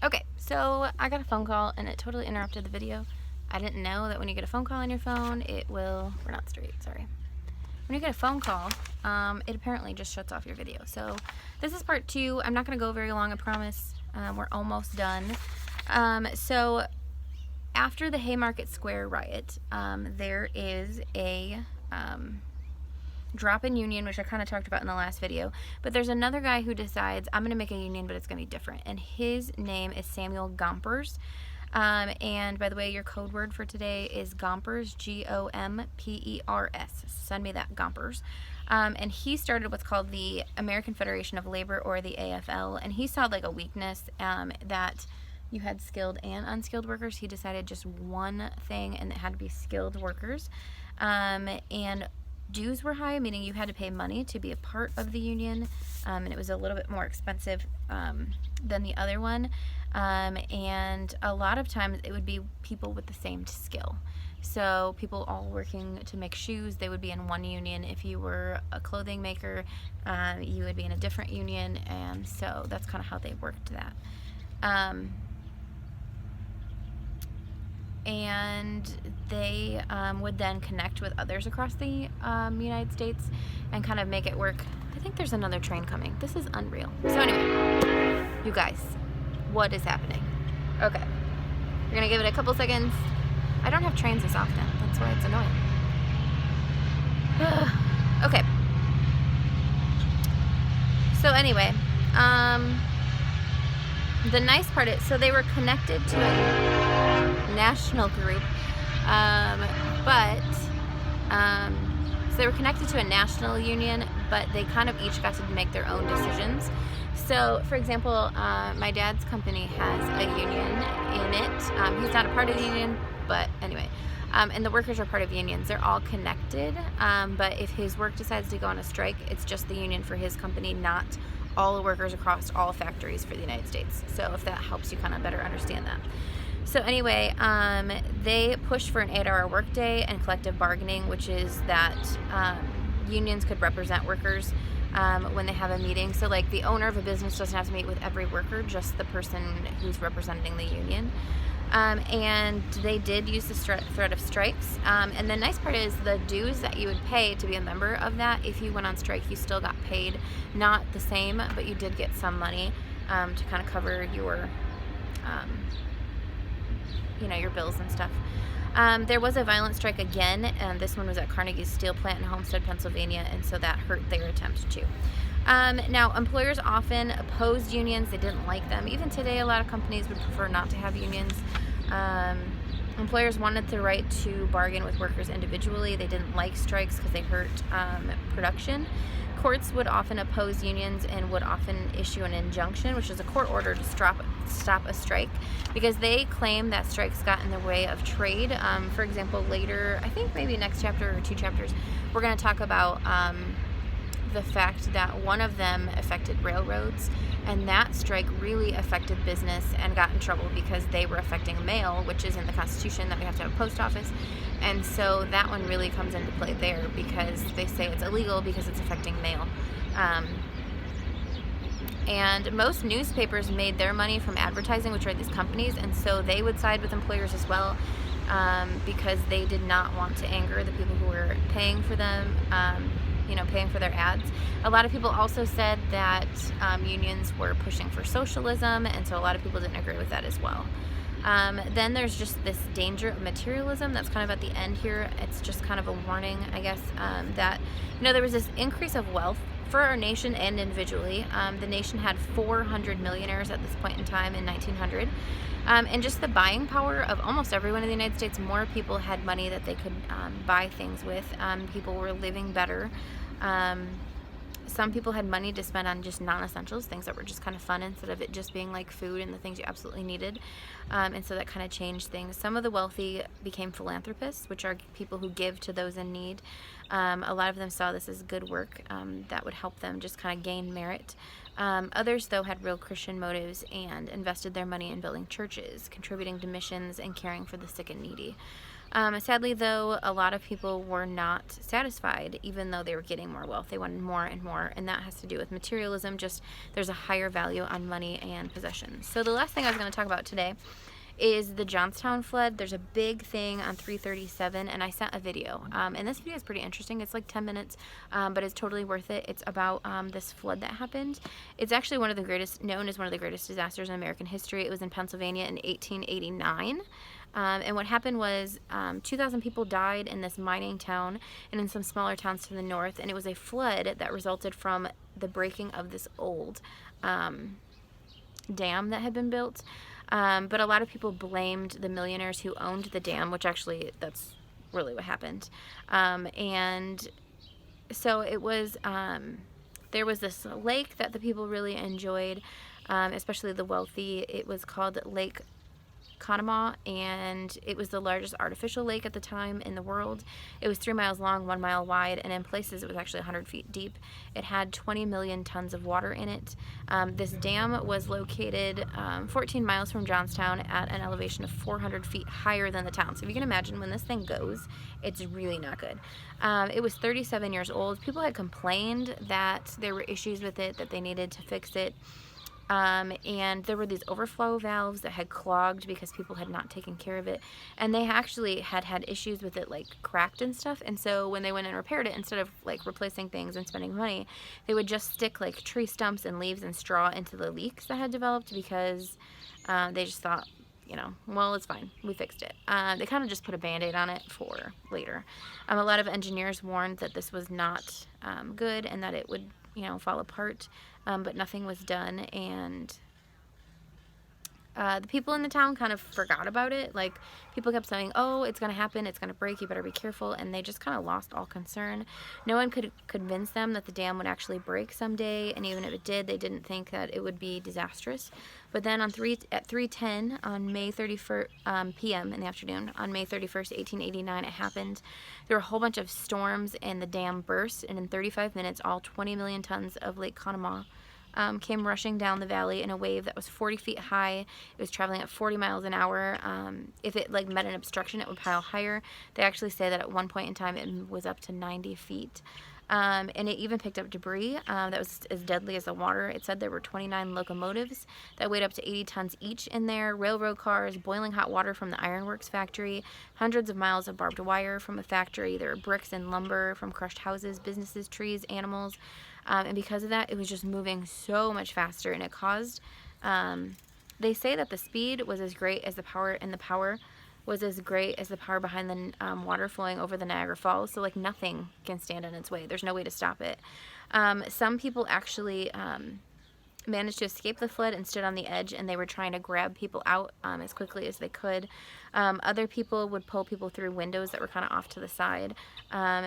Okay, so I got a phone call and it totally interrupted the video. I didn't know that when you get a phone call on your phone, it will, we're not straight, sorry. When you get a phone call, it apparently just shuts off your video. So this is part 2. I'm not going to go very long, I promise. We're almost done. So after the Haymarket Square riot, there is a drop in union, which I kind of talked about in the last video, but there's another guy who decides, I'm going to make a union, but it's going to be different, and his name is Samuel Gompers. And by the way, your code word for today is Gompers, Gompers. Send me that, Gompers. And he started what's called the American Federation of Labor, or the AFL, and he saw like a weakness that you had skilled and unskilled workers. He decided just one thing, and it had to be skilled workers. And dues were high, meaning you had to pay money to be a part of the union, and it was a little bit more expensive than the other one. And a lot of times it would be people with the same skill. So people all working to make shoes, they would be in one union. If you were a clothing maker, you would be in a different union, and so that's kind of how they worked that. And they would then connect with others across the United States and kind of make it work. I think there's another train coming. This is unreal. So anyway, you guys, what is happening? Okay, we're gonna give it a couple seconds. I don't have trains this often. That's why it's annoying. Okay. So anyway, the nice part is, so they were connected to a national group, so they were connected to a national union, but they kind of each got to make their own decisions. So, for example, my dad's company has a union in it. He's not a part of the union, but anyway. And the workers are part of unions. They're all connected, but if his work decides to go on a strike, it's just the union for his company, not all the workers across all factories for the United States. So if that helps you kind of better understand that. So anyway, they pushed for an 8-hour workday and collective bargaining, which is that unions could represent workers when they have a meeting. So like the owner of a business doesn't have to meet with every worker, just the person who's representing the union. And they did use the threat of strikes. And the nice part is the dues that you would pay to be a member of that, if you went on strike, you still got paid. Not the same, but you did get some money to kind of cover your, your bills and stuff. There was a violent strike again, and this one was at Carnegie's steel plant in Homestead, Pennsylvania, and so that hurt their attempt too. Now, employers often opposed unions. They didn't like them. Even today, a lot of companies would prefer not to have unions. Employers wanted the right to bargain with workers individually. They didn't like strikes because they hurt production. Courts would often oppose unions and would often issue an injunction, which is a court order to stop a strike, because they claim that strikes got in the way of trade. For example, later, I think maybe next chapter or 2 chapters, we're going to talk about the fact that one of them affected railroads, and that strike really affected business and got in trouble because they were affecting mail, which is in the Constitution that we have to have a post office. And so that one really comes into play there, because they say it's illegal because it's affecting mail. And most newspapers made their money from advertising, which are these companies, and so they would side with employers as well, because they did not want to anger the people who were paying for them, paying for their ads. A lot of people also said that unions were pushing for socialism, and so a lot of people didn't agree with that as well. Then there's just this danger of materialism that's kind of at the end here. It's just kind of a warning, I guess, that there was this increase of wealth for our nation and individually. The nation had 400 millionaires at this point in time in 1900. And just the buying power of almost everyone in the United States. More people had money that they could buy things with. People were living better. Some people had money to spend on just non-essentials, things that were just kind of fun, instead of it just being like food and the things you absolutely needed. And so that kind of changed things. Some of the wealthy became philanthropists, which are people who give to those in need. A lot of them saw this as good work that would help them just kind of gain merit. Others, though, had real Christian motives and invested their money in building churches, contributing to missions, and caring for the sick and needy. Sadly, though, a lot of people were not satisfied, even though they were getting more wealth. They wanted more and more, and that has to do with materialism. Just there's a higher value on money and possessions. So the last thing I was going to talk about today is the Johnstown flood. There's a big thing on 337, and I sent a video. And this video is pretty interesting. It's like 10 minutes, but it's totally worth it. It's about this flood that happened. It's actually known as one of the greatest disasters in American history. It was in Pennsylvania in 1889. And what happened was 2,000 people died in this mining town and in some smaller towns to the north, and it was a flood that resulted from the breaking of this old dam that had been built. But a lot of people blamed the millionaires who owned the dam, which actually that's really what happened. And so it was, there was this lake that the people really enjoyed, especially the wealthy. It was called Lake Conemaugh, and it was the largest artificial lake at the time in the world. It was 3 miles long, 1 mile wide, and in places it was actually 100 feet deep. It had 20 million tons of water in it. This dam was located 14 miles from Johnstown at an elevation of 400 feet higher than the town. So if you can imagine, when this thing goes, it's really not good. It was 37 years old. People had complained that there were issues with it, that they needed to fix it. And there were these overflow valves that had clogged because people had not taken care of it, and they actually had issues with it, like cracked and stuff. And so when they went and repaired it, instead of like replacing things and spending money, they would just stick like tree stumps and leaves and straw into the leaks that had developed, because they just thought, you know, well, it's fine, we fixed it. They kind of just put a band-aid on it for later. A lot of engineers warned that this was not good and that it would, you know, fall apart, but nothing was done. And the people in the town kind of forgot about it. Like, people kept saying, oh, it's gonna happen, it's gonna break, you better be careful, and they just kind of lost all concern. No one could convince them that the dam would actually break someday, and even if it did, they didn't think that it would be disastrous. But then at 3:10 on May 31st p.m. in the afternoon, on May 31st, 1889, it happened. There were a whole bunch of storms, and the dam burst, and in 35 minutes, all 20 million tons of Lake Conemaugh came rushing down the valley in a wave that was 40 feet high. It was traveling at 40 miles an hour. If it like met an obstruction, it would pile higher. They actually say that at one point in time it was up to 90 feet. And it even picked up debris that was as deadly as the water. It said there were 29 locomotives that weighed up to 80 tons each in there, railroad cars, boiling hot water from the ironworks factory, hundreds of miles of barbed wire from a factory. There were bricks and lumber from crushed houses, businesses, trees, animals. And because of that, it was just moving so much faster, and it caused, they say that the speed was as great as the power, and the power was as great as the power behind the water flowing over the Niagara Falls. So like nothing can stand in its way. There's no way to stop it. Some people actually managed to escape the flood and stood on the edge, and they were trying to grab people out as quickly as they could. Other people would pull people through windows that were kind of off to the side.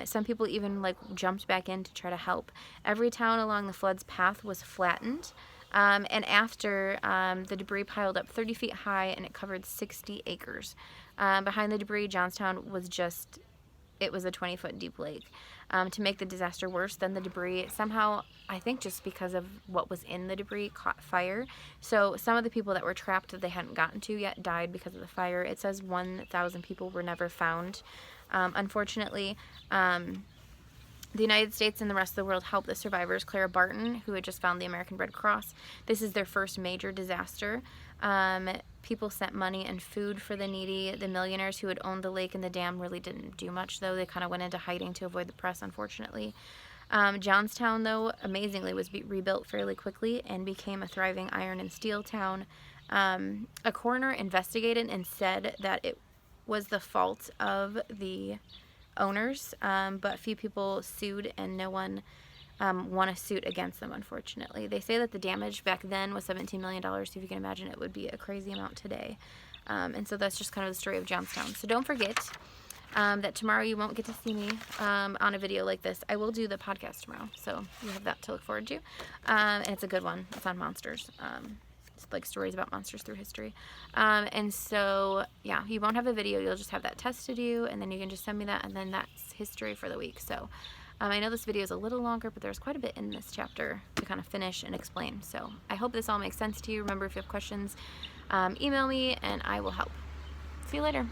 Some people even like jumped back in to try to help. Every town along the flood's path was flattened. And after, the debris piled up 30 feet high, and it covered 60 acres. Behind the debris, Johnstown was just, it was a 20-foot deep lake. To make the disaster worse, then the debris somehow, I think just because of what was in the debris, caught fire. So some of the people that were trapped that they hadn't gotten to yet died because of the fire. It says 1,000 people were never found. Unfortunately, the United States and the rest of the world helped the survivors. Clara Barton, who had just found the American Red Cross. This is their first major disaster. People sent money and food for the needy. The millionaires who had owned the lake and the dam really didn't do much, though. They kind of went into hiding to avoid the press, unfortunately. Johnstown, though, amazingly, was rebuilt fairly quickly and became a thriving iron and steel town. A coroner investigated and said that it was the fault of the owners, but few people sued, and no one won a suit against them, unfortunately. They say that the damage back then was $17 million, so if you can imagine, it would be a crazy amount today. And so that's just kind of the story of Johnstown. So don't forget that tomorrow you won't get to see me on a video like this. I will do the podcast tomorrow, so you have that to look forward to. And it's a good one. It's on monsters. It's like stories about monsters through history. And so, yeah, you won't have a video. You'll just have that test to do, and then you can just send me that, and then that's history for the week. So I know this video is a little longer, but there's quite a bit in this chapter to kind of finish and explain. So I hope this all makes sense to you. Remember, if you have questions, email me, and I will help. See you later.